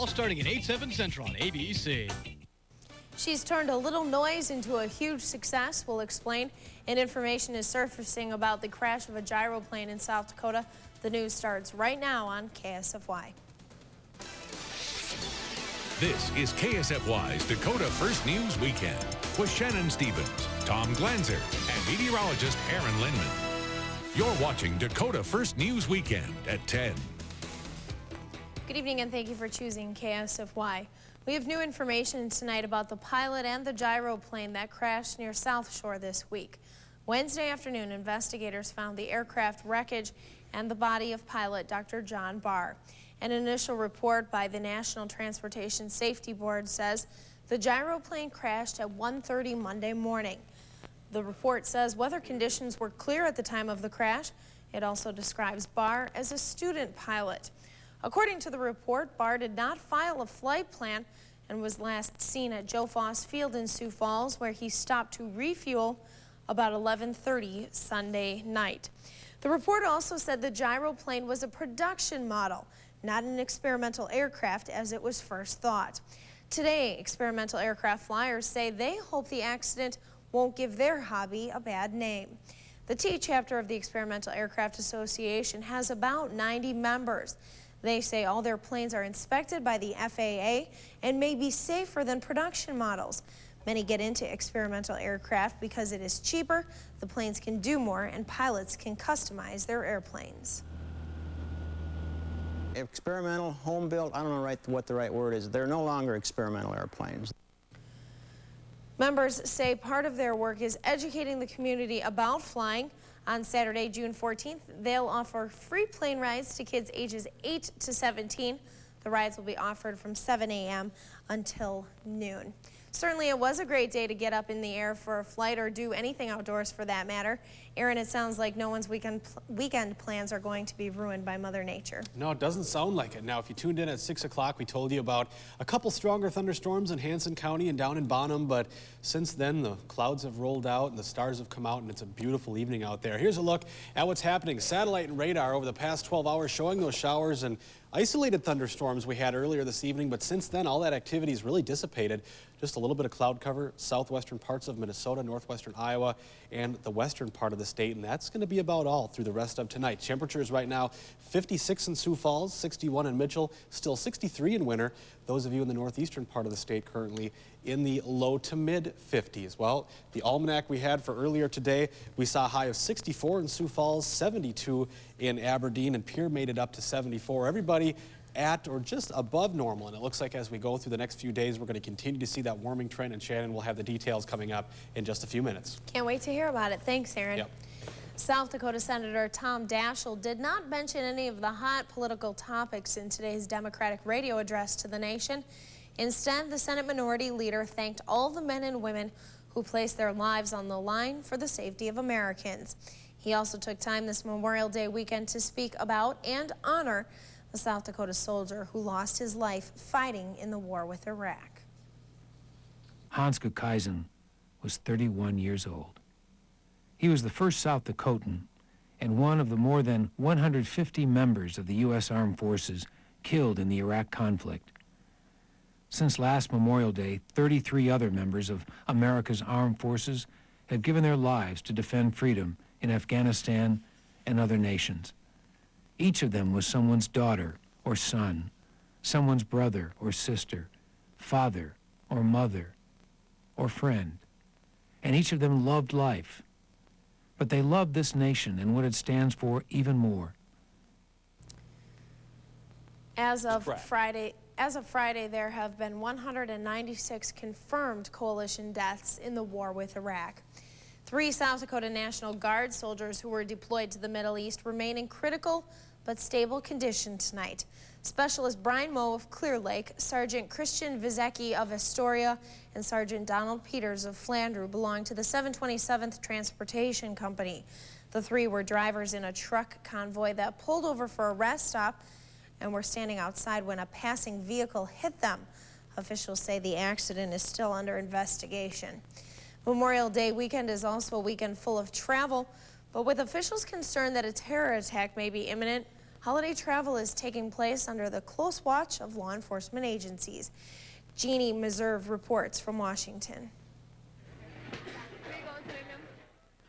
starting at 8/7 Central on ABC. She's turned a little noise into a huge success. We'll explain. And information is surfacing about the crash of a gyroplane in South Dakota. The news starts right now on KSFY. This is KSFY's Dakota First News Weekend with Shannon Stevens, Tom Glanzer, and meteorologist Aaron Lindman. You're watching Dakota First News Weekend at 10. Good evening and thank you for choosing KSFY. We have new information tonight about the pilot and the gyroplane that crashed near South Shore this week. Wednesday afternoon, investigators found the aircraft wreckage and the body of pilot Dr. John Barr. An initial report by the National Transportation Safety Board says the gyroplane crashed at 1:30 Monday morning. The report says weather conditions were clear at the time of the crash. It also describes Barr as a student pilot. According to the report, Barr did not file a flight plan and was last seen at Joe Foss Field in Sioux Falls, where he stopped to refuel about 11:30 Sunday night. The report also said the gyroplane was a production model, not an experimental aircraft as it was first thought. Today, experimental aircraft flyers say they hope the accident won't give their hobby a bad name. The T chapter of the Experimental Aircraft Association has about 90 members. They say all their planes are inspected by the FAA and may be safer than production models. Many get into experimental aircraft because it is cheaper, the planes can do more, and pilots can customize their airplanes. Experimental, home built, I don't know what the right word is. They're no longer experimental airplanes. Members say part of their work is educating the community about flying. On Saturday, June 14th, they'll offer free plane rides to kids ages 8 to 17. The rides will be offered from 7 a.m. until noon. Certainly, it was a great day to get up in the air for a flight or do anything outdoors for that matter. Aaron, it sounds like no one's weekend plans are going to be ruined by Mother Nature. No, it doesn't sound like it. Now, if you tuned in at 6 o'clock, we told you about a couple stronger thunderstorms in Hanson County and down in Bonham, but since then, the clouds have rolled out and the stars have come out, and it's a beautiful evening out there. Here's a look at what's happening. Satellite and radar over the past 12 hours showing those showers and isolated thunderstorms we had earlier this evening, but since then, all that activity is really dissipated. Just a little bit of cloud cover, southwestern parts of Minnesota, northwestern Iowa, and the western part of the state, and that's going to be about all through the rest of tonight. Temperatures right now, 56 in Sioux Falls, 61 in Mitchell, still 63 in Winter. Those of you in the northeastern part of the state currently in the low to mid 50s. Well, the almanac we had for earlier today, we saw a high of 64 in Sioux Falls, 72 in Aberdeen, and Pierre made it up to 74. Everybody at or just above normal, and it looks like as we go through the next few days, we're going to continue to see that warming trend, and Shannon will have the details coming up in just a few minutes. Can't wait to hear about it. Thanks, Aaron. Yep. South Dakota Senator Tom Daschle did not mention any of the hot political topics in today's Democratic radio address to the nation. Instead, the Senate Minority Leader thanked all the men and women who placed their lives on the line for the safety of Americans. He also took time this Memorial Day weekend to speak about and honor the South Dakota soldier who lost his life fighting in the war with Iraq. Hans Kukaisen was 31 years old. He was the first South Dakotan and one of the more than 150 members of the U.S. Armed Forces killed in the Iraq conflict. Since last Memorial Day, 33 other members of America's armed forces have given their lives to defend freedom in Afghanistan and other nations. Each of them was someone's daughter or son, someone's brother or sister, father or mother or friend. And each of them loved life. But they loved this nation and what it stands for even more. As of Friday, there have been 196 confirmed coalition deaths in the war with Iraq. 3 South Dakota National Guard soldiers who were deployed to the Middle East remain in critical but stable condition tonight. Specialist Brian Moe of Clear Lake, Sergeant Christian Vizecki of Astoria, and Sergeant Donald Peters of Flandreau belong to the 727th Transportation Company. The 3 were drivers in a truck convoy that pulled over for a rest stop and were standing outside when a passing vehicle hit them. Officials say the accident is still under investigation. Memorial Day weekend is also a weekend full of travel, but with officials concerned that a terror attack may be imminent, Holiday travel is taking place under the close watch of law enforcement agencies. Jeannie Meserve reports from Washington.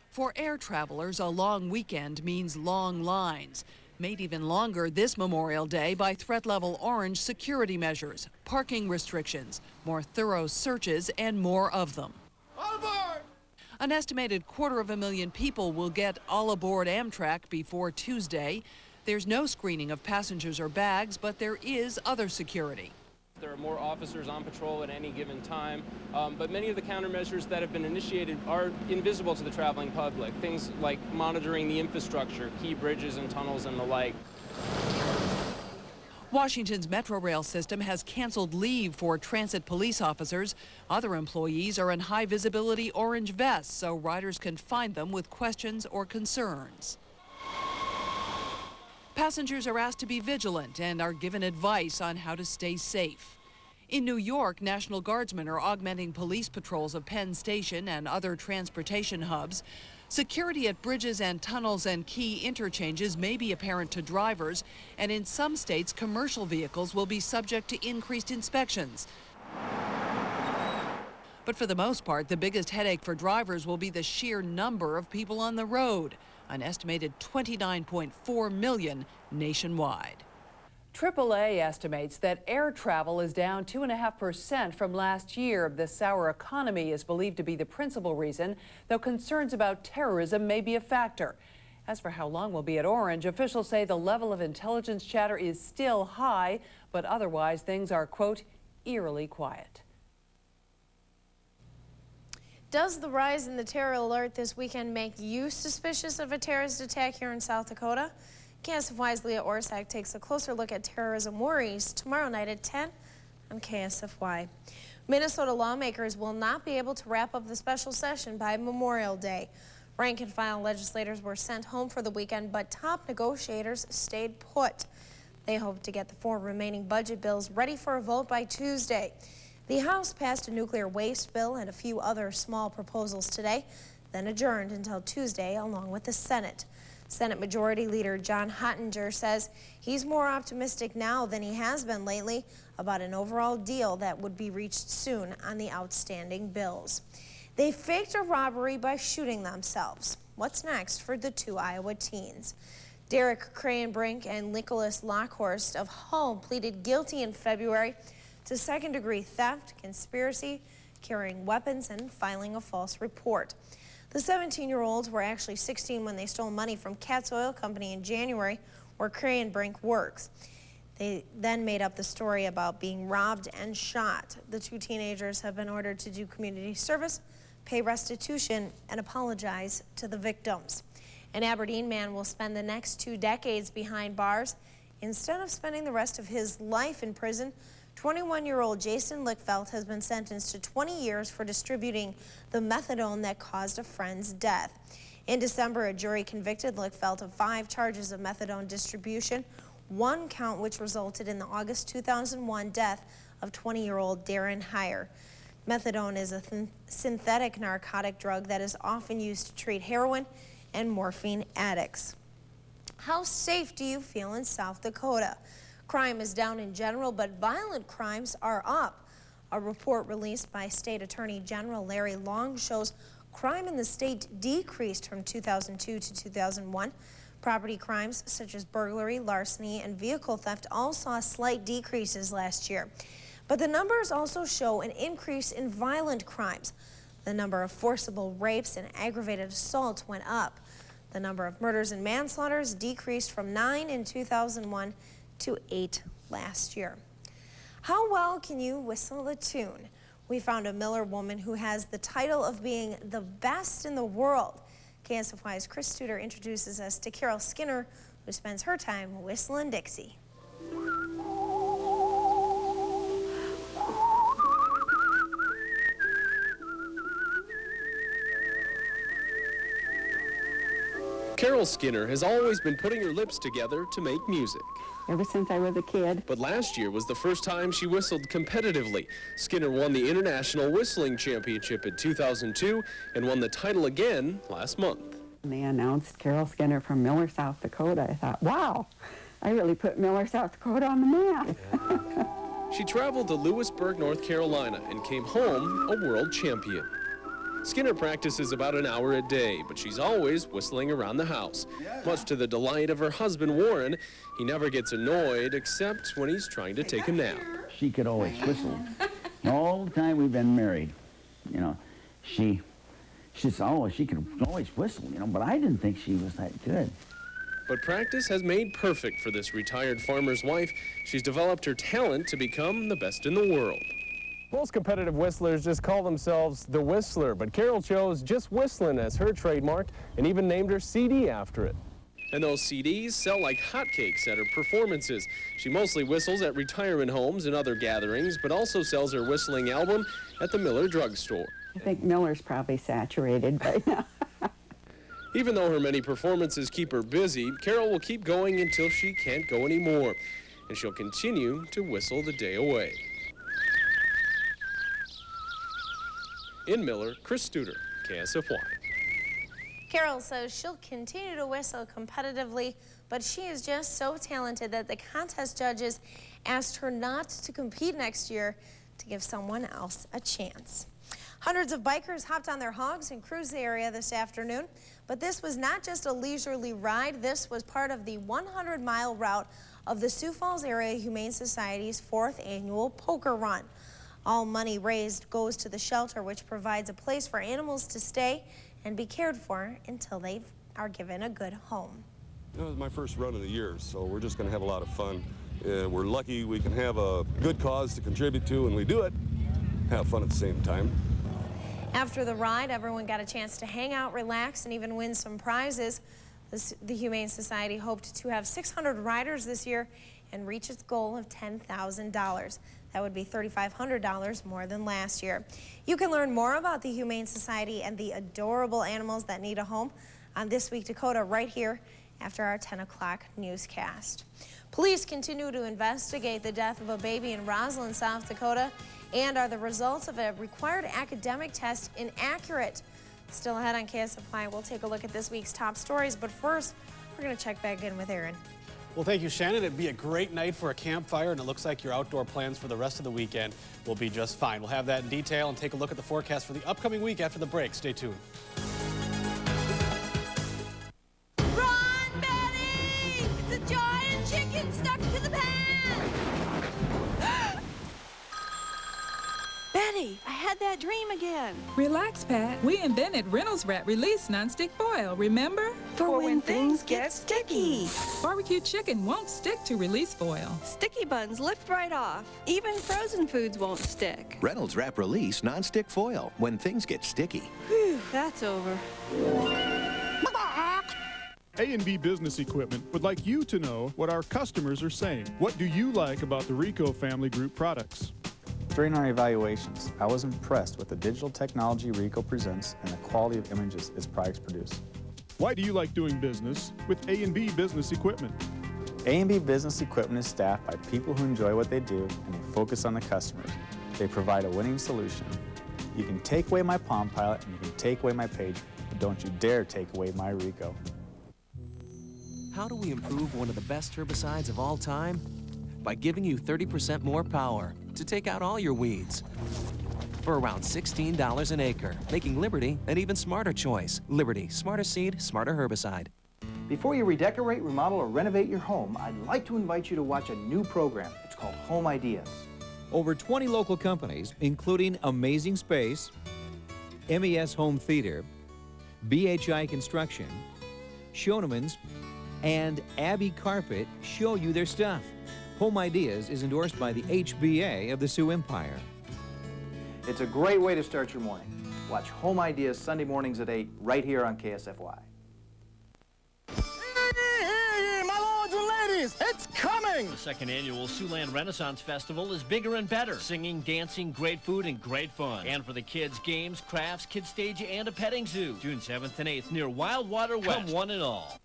For air travelers, a long weekend means long lines. Made even longer this Memorial Day by threat level orange security measures, parking restrictions, more thorough searches, and more of them. All aboard! An estimated 250,000 people will get all aboard Amtrak before Tuesday. There's no screening of passengers or bags, but there is other security. There are more officers on patrol at any given time, but many of the countermeasures that have been initiated are invisible to the traveling public. Things like monitoring the infrastructure, key bridges and tunnels and the like. Washington's Metro Rail system has canceled leave for transit police officers. Other employees are in high visibility orange vests so riders can find them with questions or concerns. Passengers are asked to be vigilant and are given advice on how to stay safe. In New York, National Guardsmen are augmenting police patrols of Penn Station and other transportation hubs. Security at bridges and tunnels and key interchanges may be apparent to drivers, and in some states, commercial vehicles will be subject to increased inspections. But for the most part, the biggest headache for drivers will be the sheer number of people on the road, an estimated 29.4 million nationwide. AAA estimates that air travel is down 2.5% from last year. The sour economy is believed to be the principal reason, though concerns about terrorism may be a factor. As for how long we'll be at orange, officials say the level of intelligence chatter is still high, but otherwise things are, quote, eerily quiet. Does the rise in the terror alert this weekend make you suspicious of a terrorist attack here in South Dakota? KSFY's Leah Orsak takes a closer look at terrorism worries tomorrow night at 10 on KSFY. Minnesota lawmakers will not be able to wrap up the special session by Memorial Day. Rank and file legislators were sent home for the weekend, but top negotiators stayed put. They hope to get the 4 remaining budget bills ready for a vote by Tuesday. The House passed a nuclear waste bill and a few other small proposals today, then adjourned until Tuesday along with the Senate. Senate Majority Leader John Hottinger says he's more optimistic now than he has been lately about an overall deal that would be reached soon on the outstanding bills. They faked a robbery by shooting themselves. What's next for the 2 Iowa teens? Derek Crayenbrink and Nicholas Lockhorst of Hull pleaded guilty in February to second-degree theft, conspiracy, carrying weapons, and filing a false report. The 17-year-olds were actually 16 when they stole money from Katz Oil Company in January, where Crayenbrink works. They then made up the story about being robbed and shot. The 2 teenagers have been ordered to do community service, pay restitution, and apologize to the victims. An Aberdeen man will spend the next 2 decades behind bars. Instead of spending the rest of his life in prison, 21-year-old Jason Lickfeld has been sentenced to 20 years for distributing the methadone that caused a friend's death. In December, a jury convicted Lickfeld of 5 charges of methadone distribution, 1 count which resulted in the August 2001 death of 20-year-old Darren Heyer. Methadone is a synthetic narcotic drug that is often used to treat heroin and morphine addicts. How safe do you feel in South Dakota? Crime is down in general, but violent crimes are up. A report released by State Attorney General Larry Long shows crime in the state decreased from 2002 to 2001. Property crimes such as burglary, larceny, and vehicle theft all saw slight decreases last year. But the numbers also show an increase in violent crimes. The number of forcible rapes and aggravated assaults went up. The number of murders and manslaughters decreased from 9 in 2001 to 8 last year. How well can you whistle a tune? We found a Miller woman who has the title of being the best in the world. KSFY's Chris Studer introduces us to Carol Skinner, who spends her time whistling Dixie. Carol Skinner has always been putting her lips together to make music. Ever since I was a kid. But last year was the first time she whistled competitively. Skinner won the International Whistling Championship in 2002 and won the title again last month. They announced Carol Skinner from Miller, South Dakota. I thought, wow, I really put Miller, South Dakota on the map. She traveled to Lewisburg, North Carolina, and came home a world champion. Skinner practices about an hour a day, but she's always whistling around the house. Much to the delight of her husband, Warren, he never gets annoyed except when he's trying to take a nap. She could always whistle. All the time we've been married, you know, she could always whistle, you know, but I didn't think she was that good. But practice has made perfect for this retired farmer's wife. She's developed her talent to become the best in the world. Most competitive whistlers just call themselves the Whistler, but Carol chose just whistling as her trademark and even named her CD after it. And those CDs sell like hotcakes at her performances. She mostly whistles at retirement homes and other gatherings, but also sells her whistling album at the Miller drugstore. I think Miller's probably saturated right now. Even though her many performances keep her busy, Carol will keep going until she can't go anymore, and she'll continue to whistle the day away. In Miller, Chris Studer, KSFY. Carol says she'll continue to whistle competitively, but she is just so talented that the contest judges asked her not to compete next year to give someone else a chance. Hundreds of bikers hopped on their hogs and cruised the area this afternoon, but this was not just a leisurely ride. This was part of the 100-mile route of the Sioux Falls Area Humane Society's 4th annual poker run. All money raised goes to the shelter, which provides a place for animals to stay and be cared for until they are given a good home. It was my first run of the year, so we're just going to have a lot of fun. We're lucky we can have a good cause to contribute to, and we do it. Have fun at the same time. After the ride, everyone got a chance to hang out, relax, and even win some prizes. The Humane Society hoped to have 600 riders this year and reach its goal of $10,000. That would be $3,500 more than last year. You can learn more about the Humane Society and the adorable animals that need a home on This Week Dakota right here after our 10 o'clock newscast. Police continue to investigate the death of a baby in Roslyn, South Dakota, and are the results of a required academic test inaccurate? Still ahead on KSFY, we'll take a look at this week's top stories, but first, we're going to check back in with Aaron. Well, thank you, Shannon. It'd be a great night for a campfire, and it looks like your outdoor plans for the rest of the weekend will be just fine. We'll have that in detail and take a look at the forecast for the upcoming week after the break. Stay tuned. Run, Betty! It's a giant chicken stuck to the pan! Betty, I had that dream again. Relax, Pat. We invented Reynolds Wrap Release Nonstick Foil, remember? For when things get sticky. Barbecue chicken won't stick to release foil. Sticky buns lift right off. Even frozen foods won't stick. Reynolds Wrap Release Nonstick Foil, when things get sticky. Whew, that's over. A&B Business Equipment would like you to know what our customers are saying. What do you like about the Rico Family Group products? During our evaluations, I was impressed with the digital technology Rico presents and the quality of images its products produce. Why do you like doing business with A&B Business Equipment? A&B Business Equipment is staffed by people who enjoy what they do and they focus on the customers. They provide a winning solution. You can take away my Palm Pilot and you can take away my pager, but don't you dare take away my Rico. How do we improve one of the best herbicides of all time? By giving you 30% more power to take out all your weeds for around $16 an acre, making Liberty an even smarter choice. Liberty, smarter seed, smarter herbicide. Before you redecorate, remodel, or renovate your home, I'd like to invite you to watch a new program. It's called Home Ideas. Over 20 local companies, including Amazing Space, MES Home Theater, BHI Construction, Schoenemann's, and Abbey Carpet show you their stuff. Home Ideas is endorsed by the HBA of the Sioux Empire. It's a great way to start your morning. Watch Home Ideas Sunday mornings at 8 right here on KSFY. Hey, my lords and ladies, it's coming! The second annual Siouxland Renaissance Festival is bigger and better. Singing, dancing, great food, and great fun. And for the kids, games, crafts, kids stage, and a petting zoo. June 7th and 8th near Wildwater West. Come one and all.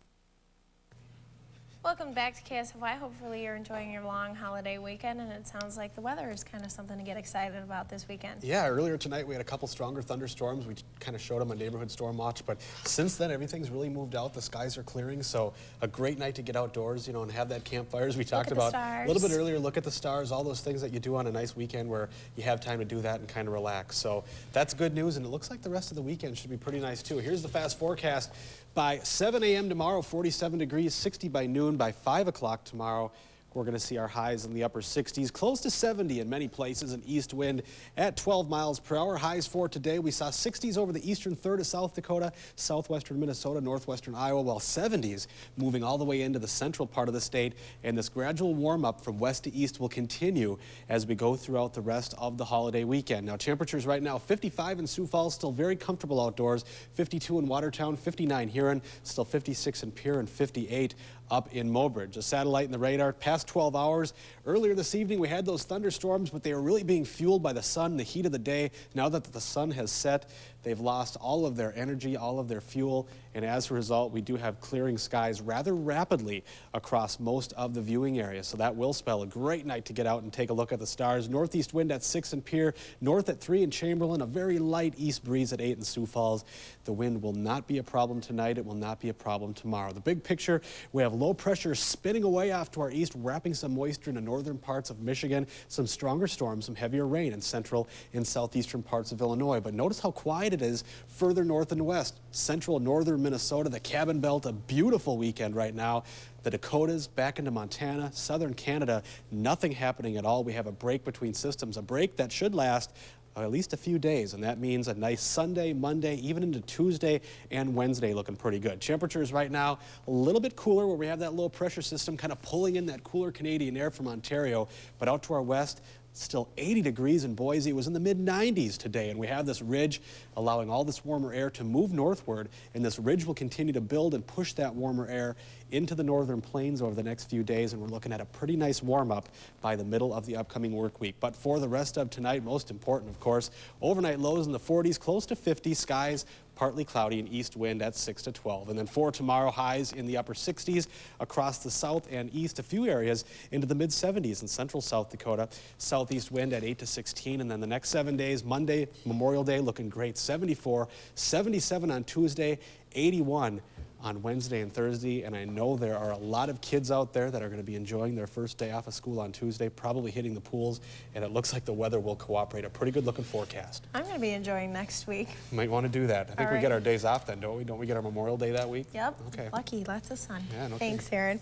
Welcome back to KSFY. Hopefully you're enjoying your long holiday weekend, and it sounds like the weather is kind of something to get excited about this weekend. Yeah, earlier tonight we had a couple stronger thunderstorms. We kind of showed them on Neighborhood Storm Watch, but since then everything's really moved out. The skies are clearing, so a great night to get outdoors, you know, and have that campfires we talked about a little bit earlier. Look at the stars, all those things that you do on a nice weekend where you have time to do that and kind of relax. So that's good news, and it looks like the rest of the weekend should be pretty nice too. Here's the fast forecast. By 7 a.m. tomorrow, 47 degrees, 60 by noon. By 5 o'clock tomorrow, we're going to see our highs in the upper 60s, close to 70 in many places, an east wind at 12 miles per hour. Highs for today, we saw 60s over the eastern third of South Dakota, southwestern Minnesota, northwestern Iowa, while 70s moving all the way into the central part of the state. And this gradual warm up from west to east will continue as we go throughout the rest of the holiday weekend. Now, temperatures right now, 55 in Sioux Falls, still very comfortable outdoors, 52 in Watertown, 59 Huron, still 56 in Pierre, and 58 up in Mobridge. A satellite in the radar past 12 hours. Earlier this evening we had those thunderstorms, but they were really being fueled by the sun, the heat of the day. Now that the sun has set, they've lost all of their energy, all of their fuel, and as a result we do have clearing skies rather rapidly across most of the viewing area. So that will spell a great night to get out and take a look at the stars. Northeast wind at 6 in Pierre, north at 3 in Chamberlain, a very light east breeze at 8 in Sioux Falls. The wind will not be a problem tonight. It will not be a problem tomorrow. The big picture, we have low pressure spinning away off to our east, wrapping some moisture in the northern parts of Michigan, some stronger storms, some heavier rain in central and southeastern parts of Illinois. But notice how quiet it is further north and west. Central northern Minnesota, the Cabin Belt, a beautiful weekend right now. The Dakotas, back into Montana, southern Canada, nothing happening at all. We have a break between systems, a break that should last at least a few days, and that means a nice Sunday, Monday, even into Tuesday and Wednesday looking pretty good. Temperatures right now a little bit cooler where we have that low pressure system kind of pulling in that cooler Canadian air from Ontario, but out to our west, still 80 degrees in Boise. It was in the mid-90s today, and we have this ridge allowing all this warmer air to move northward, and this ridge will continue to build and push that warmer air into the northern plains over the next few days, and we're looking at a pretty nice warm-up by the middle of the upcoming work week. But for the rest of tonight, most important, of course, overnight lows in the 40s, close to 50, skies partly cloudy and east wind at 6 to 12. And then for tomorrow, highs in the upper 60s across the south and east, a few areas into the mid-70s in central South Dakota. Southeast wind at 8 to 16. And then the next 7 days, Monday, Memorial Day, looking great, 74, 77 on Tuesday, 81 on Wednesday and Thursday, and I know there are a lot of kids out there that are going to be enjoying their first day off of school on Tuesday, probably hitting the pools, and it looks like the weather will cooperate. A pretty good looking forecast. I'm going to be enjoying next week. Might want to do that. I think we get our days off then, don't we? Don't we get our Memorial Day that week? Yep. Okay. Lucky, lots of sun. Yeah, no Thanks, Aaron.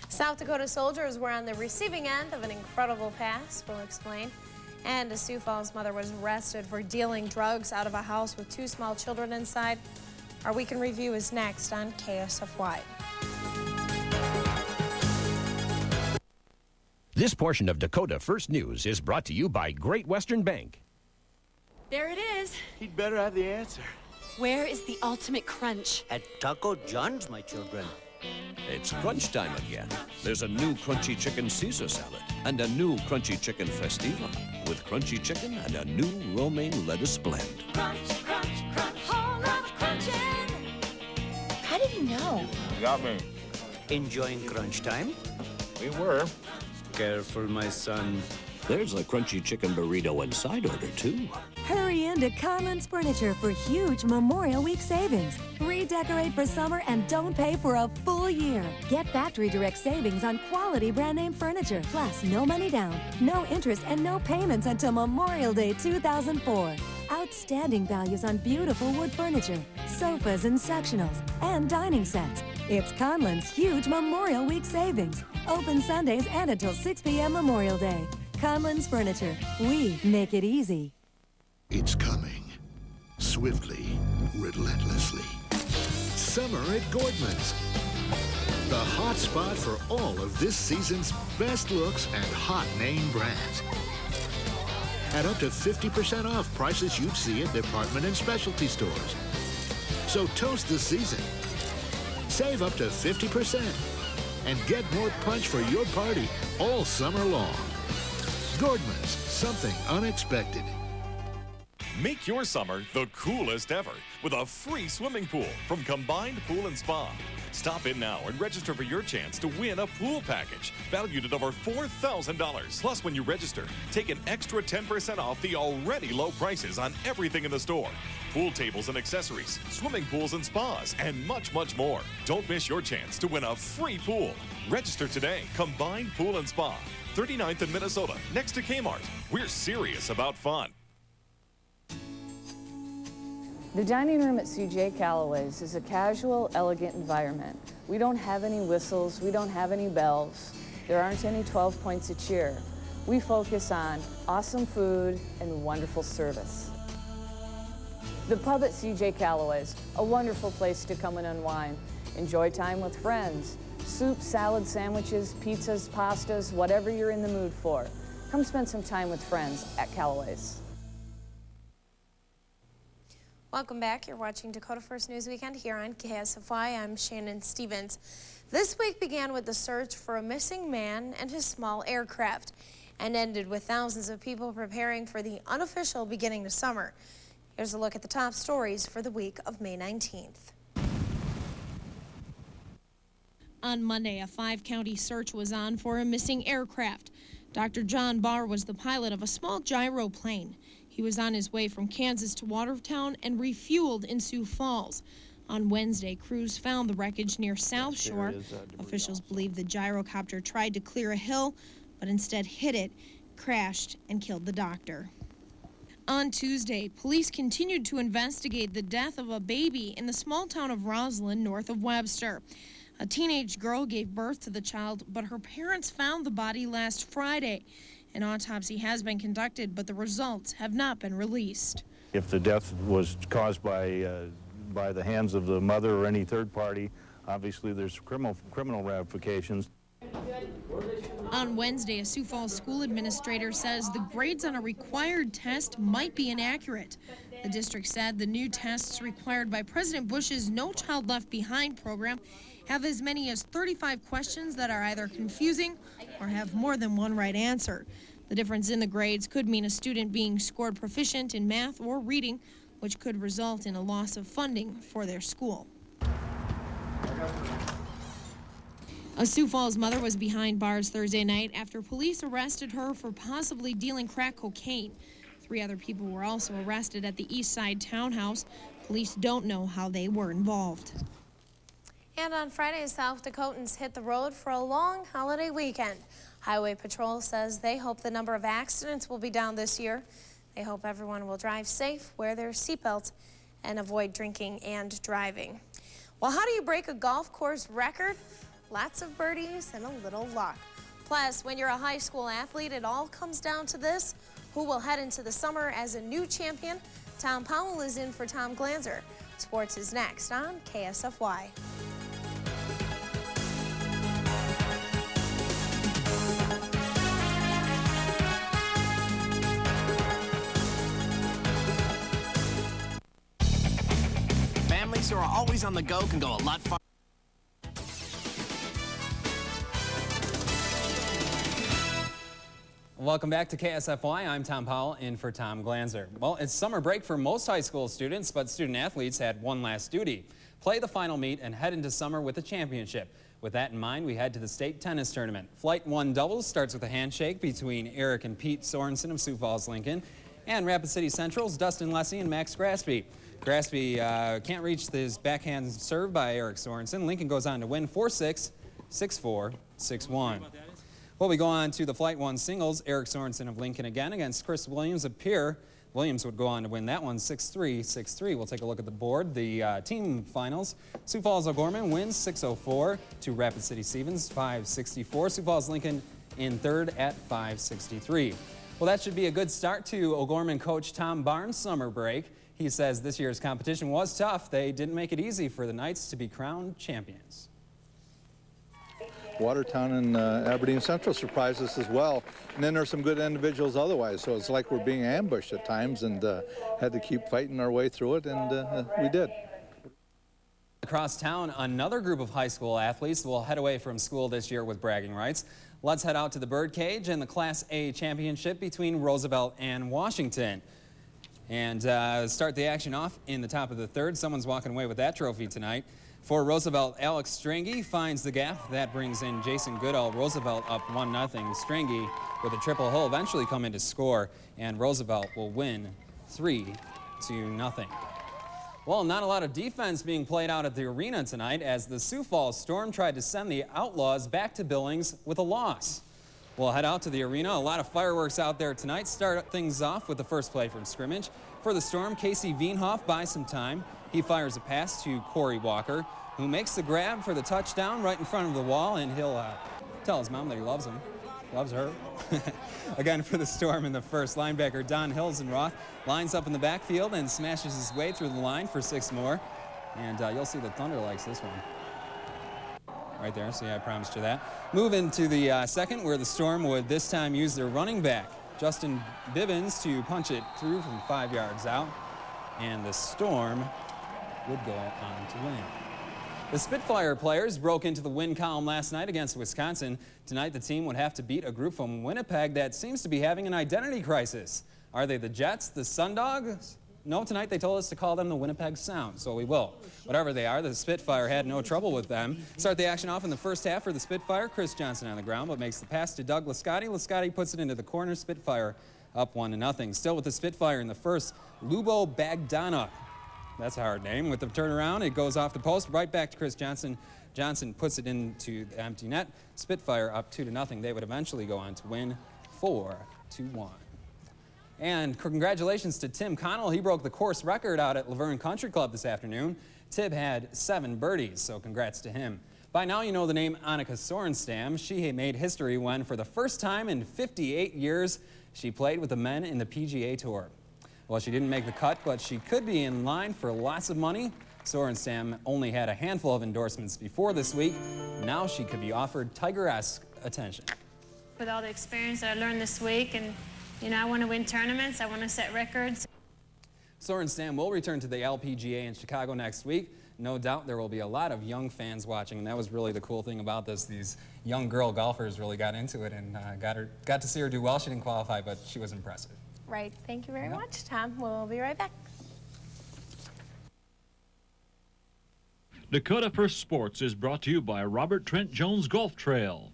South Dakota soldiers were on the receiving end of an incredible pass, we'll explain. And a Sioux Falls mother was arrested for dealing drugs out of a house with 2 small children inside. Our weekend review is next on KSFY. This portion of Dakota First News is brought to you by Great Western Bank. There it is. He'd better have the answer. Where is the ultimate crunch? At Taco John's, my children. It's crunch time again. There's a new Crunchy Chicken Caesar salad and a new Crunchy Chicken Festiva with crunchy chicken and a new romaine lettuce blend. Crunch, crunch, crunch. Whole lot of crunching. How did he know? Got me. Enjoying crunch time? We were. Careful, my son. There's a Crunchy Chicken Burrito and side order, too. Hurry into Conlon's Furniture for huge Memorial Week savings. Redecorate for summer and don't pay for a full year. Get factory direct savings on quality brand name furniture. Plus, no money down, no interest, and no payments until Memorial Day 2004. Outstanding values on beautiful wood furniture, sofas and sectionals, and dining sets. It's Conlon's huge Memorial Week savings. Open Sundays and until 6 p.m. Memorial Day. Conlon's Furniture. We make it easy. It's coming. Swiftly, relentlessly. Summer at Gordman's. The hot spot for all of this season's best looks and hot name brands. At up to 50% off prices you'd see at department and specialty stores. So toast the season. Save up to 50% and get more punch for your party all summer long. Gordman's, something unexpected. Make your summer the coolest ever with a free swimming pool from Combined Pool and Spa. Stop in now and register for your chance to win a pool package valued at over $4,000. Plus, when you register, take an extra 10% off the already low prices on everything in the store. Pool tables and accessories, swimming pools and spas, and much, much more. Don't miss your chance to win a free pool. Register today. Combined Pool and Spa, 39th in Minnesota, next to Kmart. We're serious about fun. The dining room at CJ Calloway's is a casual, elegant environment. We don't have any whistles, we don't have any bells. There aren't any 12 points of cheer. We focus on awesome food and wonderful service. The pub at CJ Calloway's, a wonderful place to come and unwind. Enjoy time with friends. Soup, salad, sandwiches, pizzas, pastas, whatever you're in the mood for. Come spend some time with friends at Calloway's. Welcome back. You're watching Dakota First News Weekend here on KSFY. I'm Shannon Stevens. This week began with the search for a missing man and his small aircraft and ended with thousands of people preparing for the unofficial beginning to summer. Here's a look at the top stories for the week of May 19th. On Monday, a 5-county search was on for a missing aircraft. Dr. John Barr was the pilot of a small gyroplane. He was on his way from Kansas to Watertown and refueled in Sioux Falls. On Wednesday, crews found the wreckage near South Shore. Officials believe the gyrocopter tried to clear a hill, but instead hit it, crashed, and killed the doctor. On Tuesday, police continued to investigate the death of a baby in the small town of Roslyn, north of Webster. A teenage girl gave birth to the child, but her parents found the body last Friday. An autopsy has been conducted, but the results have not been released. If the death was caused by the hands of the mother or any third party, obviously there's criminal ramifications. On Wednesday, a Sioux Falls school administrator says the grades on a required test might be inaccurate. The district said the new tests required by President Bush's No Child Left Behind program have as many as 35 questions that are either confusing or have more than one right answer. The difference in the grades could mean a student being scored proficient in math or reading, which could result in a loss of funding for their school. A Sioux Falls mother was behind bars Thursday night after police arrested her for possibly dealing crack cocaine. 3 other people were also arrested at the East Side townhouse. Police don't know how they were involved. And on Friday, South Dakotans hit the road for a long holiday weekend. Highway Patrol says they hope the number of accidents will be down this year. They hope everyone will drive safe, wear their seatbelts, and avoid drinking and driving. Well, how do you break a golf course record? Lots of birdies and a little luck. Plus, when you're a high school athlete, it all comes down to this: who will head into the summer as a new champion? Tom Powell is in for Tom Glanzer. Sports is next on KSFY. Families who are always on the go can go a lot farther. Welcome back to KSFY. I'm Tom Powell, in for Tom Glanzer. Well, it's summer break for most high school students, but student athletes had one last duty: play the final meet and head into summer with a championship. With that in mind, we head to the state tennis tournament. Flight 1 doubles starts with a handshake between Eric and Pete Sorensen of Sioux Falls Lincoln, and Rapid City Central's Dustin Lessie and Max Graspy. Graspy can't reach his backhand serve by Eric Sorensen. Lincoln goes on to win 4-6, 6-4, 6-1. Well, we go on to the Flight 1 singles. Eric Sorensen of Lincoln again against Chris Williams of Pierre. Williams would go on to win that one 6-3, 6-3. We'll take a look at the board. The team finals. Sioux Falls O'Gorman wins 6-04 to Rapid City Stevens 5-64. Sioux Falls Lincoln in third at 5-63. Well, that should be a good start to O'Gorman coach Tom Barnes' summer break. He says this year's competition was tough. They didn't make it easy for the Knights to be crowned champions. Watertown and Aberdeen Central surprised us as well. And then there's some good individuals otherwise, so it's like we're being ambushed at times, and had to keep fighting our way through it, and we did. Across town, another group of high school athletes will head away from school this year with bragging rights. Let's head out to the Birdcage and the Class A championship between Roosevelt and Washington. And start the action off in the top of the third. Someone's walking away with that trophy tonight. For Roosevelt, Alex Strange finds the gap. That brings in Jason Goodall. Roosevelt up 1-0. Strange with a triple. He'll eventually come in to score, and Roosevelt will win 3-0. Well, not a lot of defense being played out at the arena tonight as the Sioux Falls Storm tried to send the Outlaws back to Billings with a loss. We'll head out to the arena. A lot of fireworks out there tonight. Start things off with the first play from scrimmage. For the Storm, Casey Wienhoff buys some time. He fires a pass to Corey Walker, who makes the grab for the touchdown right in front of the wall, and he'll tell his mom that he loves him. Loves her. Again, for the Storm in the first, linebacker Don Hilsenroth lines up in the backfield and smashes his way through the line for 6 more. And you'll see the Thunder likes this one. Right there, see, I promised you that. Move into the second, where the Storm would this time use their running back, Justin Bivens, to punch it through from 5 yards out. And the Storm would go on to win. The Spitfire players broke into the win column last night against Wisconsin. Tonight, the team would have to beat a group from Winnipeg that seems to be having an identity crisis. Are they the Jets, the Sundogs? No, tonight they told us to call them the Winnipeg Sound, so we will. Whatever they are, the Spitfire had no trouble with them. Start the action off in the first half for the Spitfire. Chris Johnson on the ground, but makes the pass to Doug Lascotti. Lascotti puts it into the corner. Spitfire up 1-0. Still with the Spitfire in the first, Lubo Bagdana. That's a hard name. With the turnaround, it goes off the post, right back to Chris Johnson. Johnson puts it into the empty net. Spitfire up 2-0. They would eventually go on to win 4-1. And congratulations to Tim Connell. He broke the course record out at Laverne Country Club this afternoon. Tib had 7 birdies, so congrats to him. By now you know the name Annika Sorenstam. She made history when, for the first time in 58 years, she played with the men in the PGA Tour. Well, she didn't make the cut, but she could be in line for lots of money. Sorenstam only had a handful of endorsements before this week. Now she could be offered Tiger-esque attention. With all the experience that I learned this week, and you know, I want to win tournaments, I want to set records. Sorenstam will return to the LPGA in Chicago next week. No doubt there will be a lot of young fans watching, and that was really the cool thing about this. These young girl golfers really got into it and got to see her do well. She didn't qualify, but she was impressive. Right. Thank you very much, Tom. We'll be right back. Dakota First Sports is brought to you by Robert Trent Jones Golf Trail.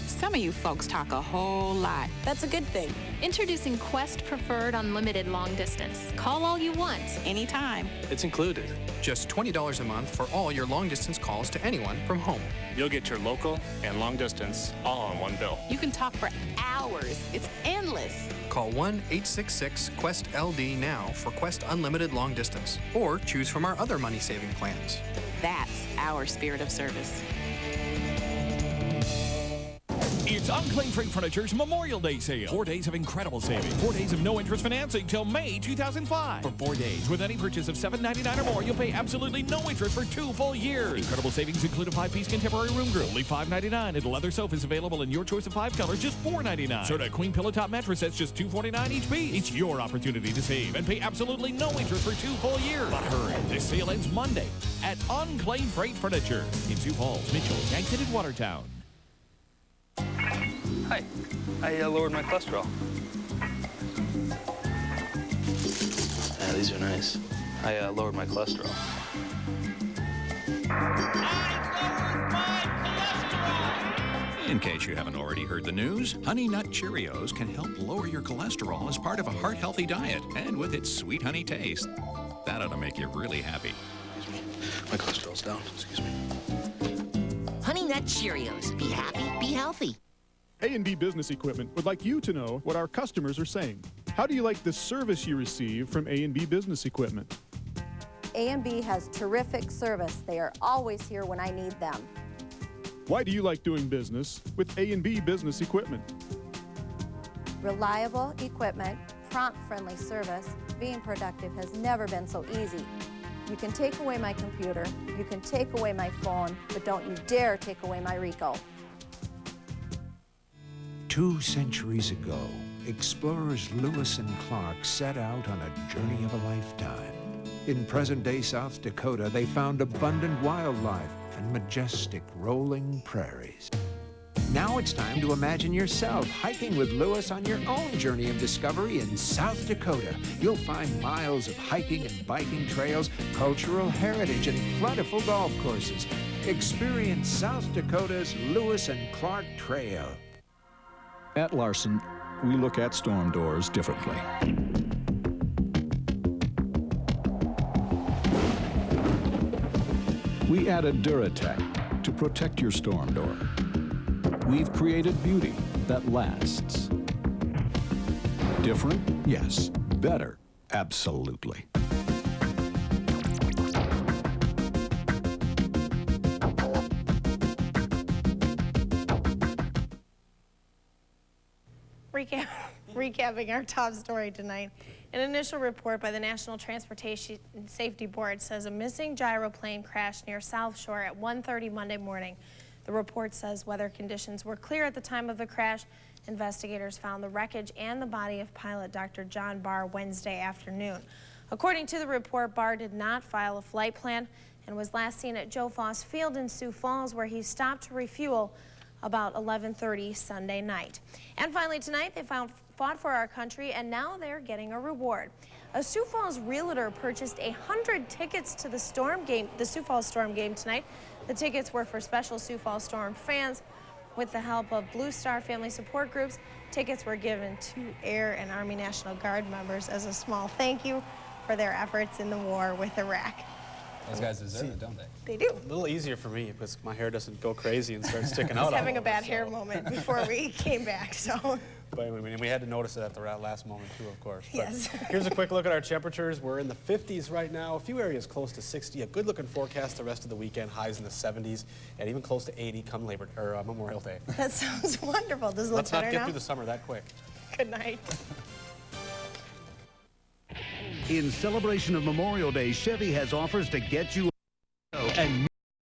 Some of you folks talk a whole lot. That's a good thing. Introducing Quest Preferred Unlimited Long Distance. Call all you want. Anytime. It's included. Just $20 a month for all your long-distance calls to anyone from home. You'll get your local and long distance all on one bill. You can talk for hours. It's endless. Call 1-866-QUEST-LD now for Quest Unlimited Long Distance, or choose from our other money-saving plans. That's our spirit of service. It's Unclaimed Freight Furniture's Memorial Day sale. 4 days of incredible savings. 4 days of no interest financing till May 2005. For 4 days, with any purchase of $7.99 or more, you'll pay absolutely no interest for 2 full years. Incredible savings include a 5-piece contemporary room group, only $5.99, and leather sofas available in your choice of 5 colors, just $4.99. So a queen pillow top mattress sets, just $2.49 each piece. It's your opportunity to save and pay absolutely no interest for 2 full years. But hurry, this sale ends Monday at Unclaimed Freight Furniture in Sioux Falls, Mitchell, Yankton, and Watertown. Hi, I lowered my cholesterol. Yeah, these are nice. I lowered my cholesterol. In case you haven't already heard the news, Honey Nut Cheerios can help lower your cholesterol as part of a heart-healthy diet, and with its sweet honey taste. That ought to make you really happy. Excuse me, my cholesterol's down, excuse me. Honey Nut Cheerios. Be happy, be healthy. A&B Business Equipment would like you to know what our customers are saying. How do you like the service you receive from A&B Business Equipment? A&B has terrific service. They are always here when I need them. Why do you like doing business with A&B Business Equipment? Reliable equipment, prompt, friendly service. Being productive has never been so easy. You can take away my computer, you can take away my phone, but don't you dare take away my Rico. 2 centuries ago, explorers Lewis and Clark set out on a journey of a lifetime. In present-day South Dakota, they found abundant wildlife and majestic rolling prairies. Now it's time to imagine yourself hiking with Lewis on your own journey of discovery in South Dakota. You'll find miles of hiking and biking trails, cultural heritage, and plentiful golf courses. Experience South Dakota's Lewis and Clark Trail. At Larson, we look at storm doors differently. We added Duratec to protect your storm door. We've created beauty that lasts. Different? Yes. Better? Absolutely. Recapping our top story tonight. An initial report by the National Transportation Safety Board says a missing gyroplane crashed near South Shore at 1:30 Monday morning. The report says weather conditions were clear at the time of the crash. Investigators found the wreckage and the body of pilot Dr. John Barr Wednesday afternoon. According to the report, Barr did not file a flight plan and was last seen at Joe Foss Field in Sioux Falls, where he stopped to refuel about 11:30 Sunday night. And finally tonight, they fought for our country, and now they're getting a reward. A Sioux Falls realtor purchased 100 tickets to the Sioux Falls Storm game tonight. The tickets were for special Sioux Falls Storm fans. With the help of Blue Star family support groups, tickets were given to Air and Army National Guard members as a small thank you for their efforts in the war with Iraq. Those guys deserve it, don't they? They do. A little easier for me because my hair doesn't go crazy and start sticking out. I was having a bad hair moment before we came back, so. But I mean, we had to notice it at the last moment too, of course. But yes. Here's a quick look at our temperatures. We're in the 50s right now. A few areas close to 60. A good-looking forecast the rest of the weekend. Highs in the 70s, and even close to 80 come Memorial Day. That sounds wonderful. Does it look Let's better not get now? through the summer that quick. Good night. In celebration of Memorial Day, Chevy has offers to get you and